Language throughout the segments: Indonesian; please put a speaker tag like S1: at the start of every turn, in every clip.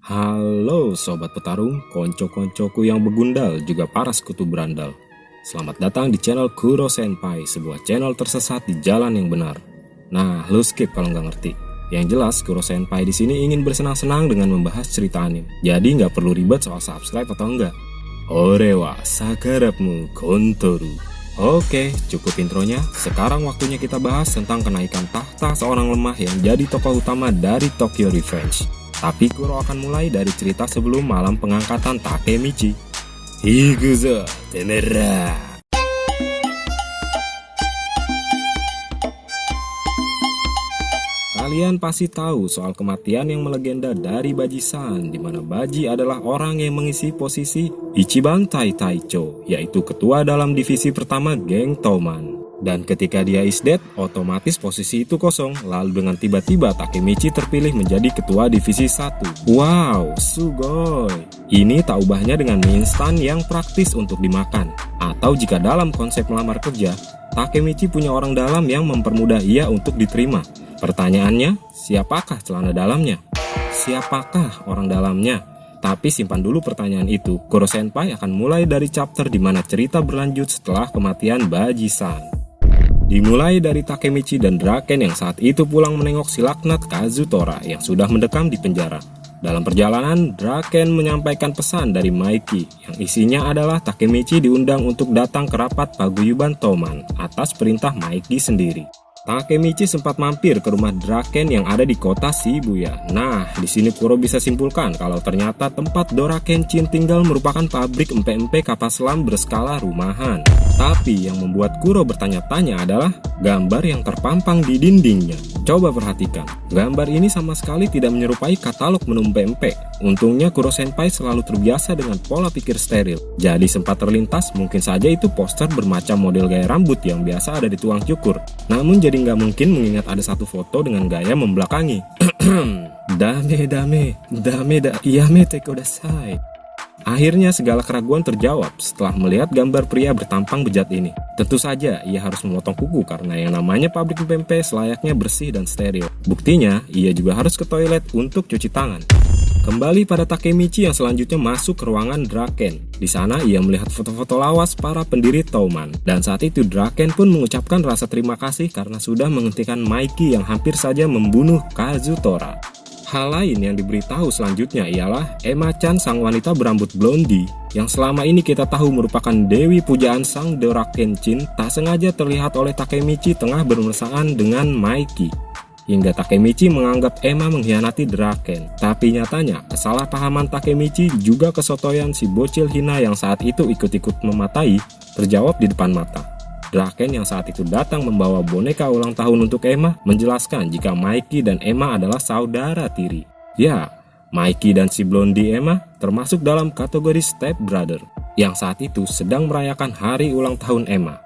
S1: Halo sobat petarung, konco-koncoku yang begundal, juga para sekutu berandal. Selamat datang di channel Kuro Senpai, sebuah channel tersesat di jalan yang benar. Nah, lu skip kalau nggak ngerti. Yang jelas, Kuro Senpai di sini ingin bersenang-senang dengan membahas cerita anime. Jadi nggak perlu ribet soal subscribe atau enggak. Orewa sakarapmu kontoru. Oke, cukup intronya. Sekarang waktunya kita bahas tentang kenaikan tahta seorang lemah yang jadi tokoh utama dari Tokyo Revenge. Tapi Kuro akan mulai dari cerita sebelum malam pengangkatan Takemichi. Higuzo Temera. Kalian pasti tahu soal kematian yang melegenda dari Baji-san, di mana Baji adalah orang yang mengisi posisi Ichiban Tai Taicho, yaitu ketua dalam divisi pertama geng Toman. Dan ketika dia is dead, otomatis posisi itu kosong. Lalu dengan tiba-tiba Takemichi terpilih menjadi ketua divisi 1. Wow, sugoi. Ini tak ubahnya dengan mie instan yang praktis untuk dimakan. Atau jika dalam konsep melamar kerja, Takemichi punya orang dalam yang mempermudah ia untuk diterima. Pertanyaannya, siapakah celana dalamnya? Siapakah orang dalamnya? Tapi simpan dulu pertanyaan itu. Kuro Senpai akan mulai dari chapter di mana cerita berlanjut setelah kematian Baji-san. Dimulai dari Takemichi dan Draken yang saat itu pulang menengok si laknat Kazutora yang sudah mendekam di penjara. Dalam perjalanan, Draken menyampaikan pesan dari Maiki yang isinya adalah Takemichi diundang untuk datang ke rapat paguyuban Toman atas perintah Maiki sendiri. Takemichi sempat mampir ke rumah Draken yang ada di kota Shibuya. Nah, di sini Kuro bisa simpulkan kalau ternyata tempat Dora Kenshin tinggal merupakan pabrik empe-empe kapal selam berskala rumahan. Tapi yang membuat Kuro bertanya-tanya adalah gambar yang terpampang di dindingnya. Coba perhatikan, gambar ini sama sekali tidak menyerupai katalog menu empe-empe. Untungnya Kuro Senpai selalu terbiasa dengan pola pikir steril. Jadi sempat terlintas mungkin saja itu poster bermacam model gaya rambut yang biasa ada di tukang cukur. Namun jadi nggak mungkin mengingat ada satu foto dengan gaya membelakangi. Dame yamete kudasai. Akhirnya segala keraguan terjawab setelah melihat gambar pria bertampang bejat ini. Tentu saja ia harus memotong kuku karena yang namanya pabrik pempek selayaknya bersih dan steril. Buktinya ia juga harus ke toilet untuk cuci tangan. Kembali pada Takemichi yang selanjutnya masuk ke ruangan Draken. Di sana ia melihat foto-foto lawas para pendiri Toman. Dan saat itu Draken pun mengucapkan rasa terima kasih karena sudah menghentikan Maiki yang hampir saja membunuh Kazutora. Hal lain yang diberitahu selanjutnya ialah Emma-chan, sang wanita berambut blondi yang selama ini kita tahu merupakan dewi pujaan sang Dora Kenshin, tak sengaja terlihat oleh Takemichi tengah bermesraan dengan Maiki. Hingga Takemichi menganggap Emma mengkhianati Draken. Tapi nyatanya kesalahpahaman Takemichi juga kesotoyan si bocil hina yang saat itu ikut-ikut mematai terjawab di depan mata. Draken yang saat itu datang membawa boneka ulang tahun untuk Emma menjelaskan jika Maiki dan Emma adalah saudara tiri. Ya, Maiki dan si blondi Emma termasuk dalam kategori step brother yang saat itu sedang merayakan hari ulang tahun Emma.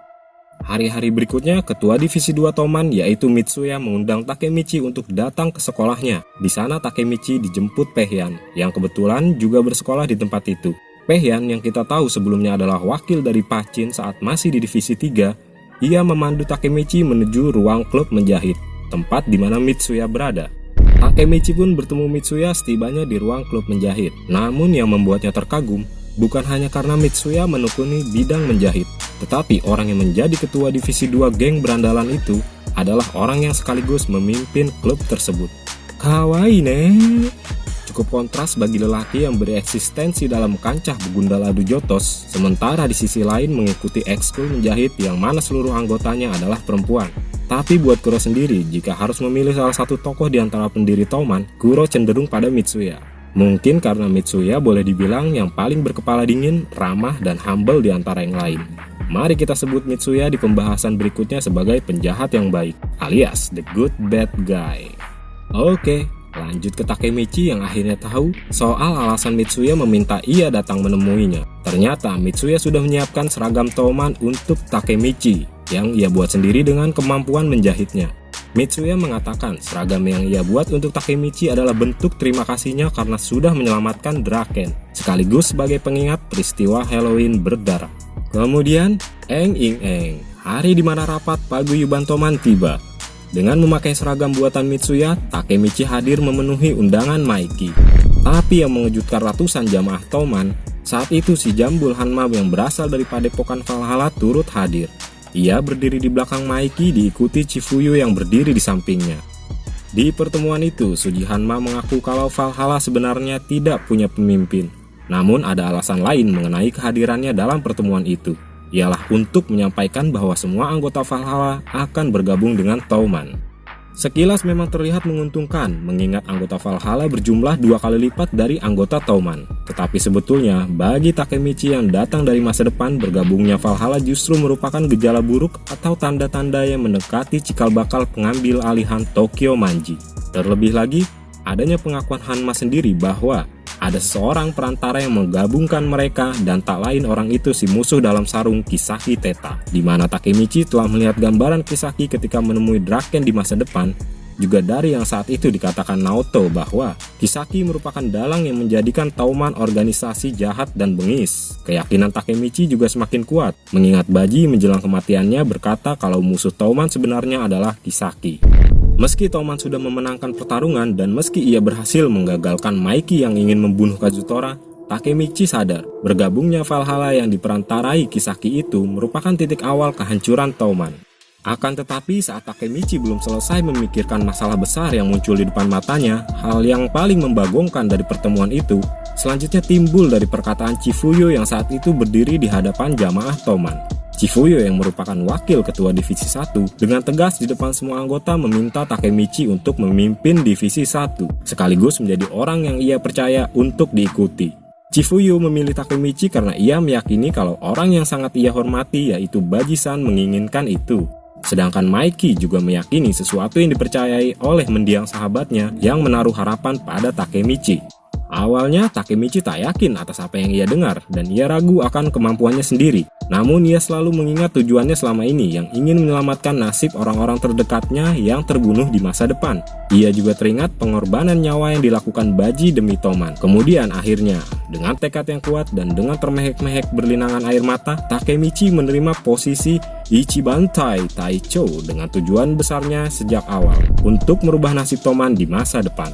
S1: Hari-hari berikutnya, ketua divisi 2 Toman yaitu Mitsuya mengundang Takemichi untuk datang ke sekolahnya. Di sana Takemichi dijemput Pehyan yang kebetulan juga bersekolah di tempat itu. Pehyan yang kita tahu sebelumnya adalah wakil dari Pachin saat masih di divisi 3, ia memandu Takemichi menuju ruang klub menjahit, tempat di mana Mitsuya berada. Takemichi pun bertemu Mitsuya setibanya di ruang klub menjahit. Namun yang membuatnya terkagum bukan hanya karena Mitsuya menekuni bidang menjahit, tetapi orang yang menjadi ketua divisi 2 geng berandalan itu adalah orang yang sekaligus memimpin klub tersebut. Kawaii ne. Cukup kontras bagi lelaki yang bereksistensi dalam kancah begundal adu jotos, sementara di sisi lain mengikuti ekskul menjahit yang mana seluruh anggotanya adalah perempuan. Tapi buat Kuro sendiri, jika harus memilih salah satu tokoh di antara pendiri Toman, Kuro cenderung pada Mitsuya. Mungkin karena Mitsuya boleh dibilang yang paling berkepala dingin, ramah, dan humble di antara yang lain. Mari kita sebut Mitsuya di pembahasan berikutnya sebagai penjahat yang baik, alias the good bad guy. Oke. Lanjut ke Takemichi yang akhirnya tahu soal alasan Mitsuya meminta ia datang menemuinya. Ternyata Mitsuya sudah menyiapkan seragam Toman untuk Takemichi yang ia buat sendiri dengan kemampuan menjahitnya. Mitsuya mengatakan seragam yang ia buat untuk Takemichi adalah bentuk terima kasihnya karena sudah menyelamatkan Draken, sekaligus sebagai pengingat peristiwa Halloween berdarah. Kemudian, hari di mana rapat paguyuban Toman tiba. Dengan memakai seragam buatan Mitsuya, Takemichi hadir memenuhi undangan Maiki. Tapi yang mengejutkan ratusan jamaah Toman, saat itu si jambul Hanma yang berasal dari padepokan Valhalla turut hadir. Ia berdiri di belakang Maiki diikuti Chifuyu yang berdiri di sampingnya. Di pertemuan itu, Suji Hanma mengaku kalau Valhalla sebenarnya tidak punya pemimpin. Namun ada alasan lain mengenai kehadirannya dalam pertemuan itu. Ialah untuk menyampaikan bahwa semua anggota Valhalla akan bergabung dengan Toman. Sekilas memang terlihat menguntungkan mengingat anggota Valhalla berjumlah 2 kali lipat dari anggota Toman. Tetapi sebetulnya bagi Takemichi yang datang dari masa depan, bergabungnya Valhalla justru merupakan gejala buruk atau tanda-tanda yang mendekati cikal bakal pengambil alihan Tokyo Manji. Terlebih lagi, adanya pengakuan Hanma sendiri bahwa ada seorang perantara yang menggabungkan mereka dan tak lain orang itu si musuh dalam sarung Kisaki Teta, di mana Takemichi telah melihat gambaran Kisaki ketika menemui Draken di masa depan. Juga dari yang saat itu dikatakan Naoto bahwa Kisaki merupakan dalang yang menjadikan Toman organisasi jahat dan bengis. Keyakinan Takemichi juga semakin kuat, mengingat Baji menjelang kematiannya berkata kalau musuh Toman sebenarnya adalah Kisaki. Meski Toman sudah memenangkan pertarungan dan meski ia berhasil menggagalkan Maiki yang ingin membunuh Kazutora, Takemichi sadar bergabungnya Valhalla yang diperantarai Kisaki itu merupakan titik awal kehancuran Toman. Akan tetapi saat Takemichi belum selesai memikirkan masalah besar yang muncul di depan matanya, hal yang paling membagongkan dari pertemuan itu selanjutnya timbul dari perkataan Chifuyu yang saat itu berdiri di hadapan jamaah Toman. Chifuyu yang merupakan wakil ketua divisi 1 dengan tegas di depan semua anggota meminta Takemichi untuk memimpin divisi 1 sekaligus menjadi orang yang ia percaya untuk diikuti. Chifuyu memilih Takemichi karena ia meyakini kalau orang yang sangat ia hormati yaitu Baji-san menginginkan itu. Sedangkan Maiki juga meyakini sesuatu yang dipercayai oleh mendiang sahabatnya yang menaruh harapan pada Takemichi. Awalnya Takemichi tak yakin atas apa yang ia dengar dan ia ragu akan kemampuannya sendiri. Namun ia selalu mengingat tujuannya selama ini yang ingin menyelamatkan nasib orang-orang terdekatnya yang terbunuh di masa depan. Ia juga teringat pengorbanan nyawa yang dilakukan Baji demi Toman. Kemudian akhirnya, dengan tekad yang kuat dan dengan termehek-mehek berlinangan air mata, Takemichi menerima posisi Ichibantai Taicho dengan tujuan besarnya sejak awal untuk merubah nasib Toman di masa depan.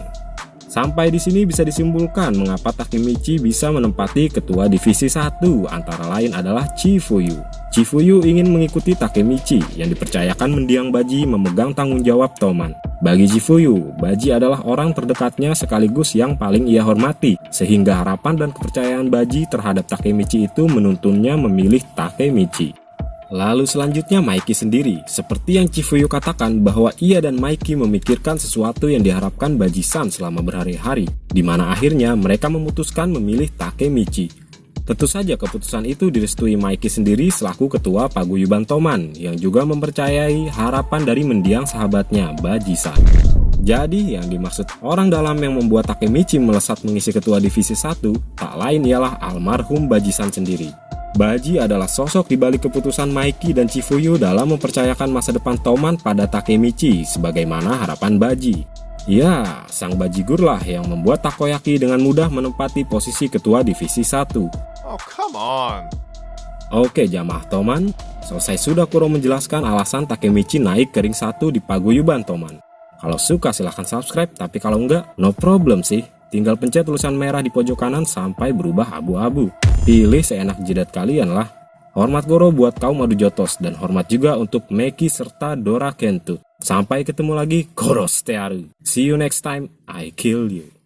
S1: Sampai di sini bisa disimpulkan mengapa Takemichi bisa menempati ketua divisi 1 antara lain adalah Chifuyu. Chifuyu ingin mengikuti Takemichi yang dipercayakan mendiang Baji memegang tanggung jawab Toman. Bagi Chifuyu, Baji adalah orang terdekatnya sekaligus yang paling ia hormati, sehingga harapan dan kepercayaan Baji terhadap Takemichi itu menuntunnya memilih Takemichi. Lalu selanjutnya Maiki sendiri, seperti yang Chifuyu katakan bahwa ia dan Maiki memikirkan sesuatu yang diharapkan Baji-san selama berhari-hari, di mana akhirnya mereka memutuskan memilih Takemichi. Tentu saja keputusan itu direstui Maiki sendiri selaku ketua paguyuban Toman, yang juga mempercayai harapan dari mendiang sahabatnya Baji-san. Jadi yang dimaksud orang dalam yang membuat Takemichi melesat mengisi ketua divisi 1, tak lain ialah almarhum Baji-san sendiri. Baji adalah sosok di balik keputusan Maiki dan Chifuyu dalam mempercayakan masa depan Toman pada Takemichi sebagaimana harapan Baji. Ya, sang bajigur lah yang membuat Takoyaki dengan mudah menempati posisi ketua divisi 1.
S2: Oh, come on.
S1: Oke jamaah Toman, selesai sudah Kuro menjelaskan alasan Takemichi naik ke ring 1 di paguyuban Toman. Kalau suka silahkan subscribe, tapi kalau enggak, no problem sih. Tinggal pencet tulisan merah di pojok kanan sampai berubah abu-abu. Pilih seenak jidat kalian lah. Hormat Goro buat kaum adu jotos dan hormat juga untuk Meki serta Dora Kentut. Sampai ketemu lagi, Goro Stearu. See you next time, I kill you.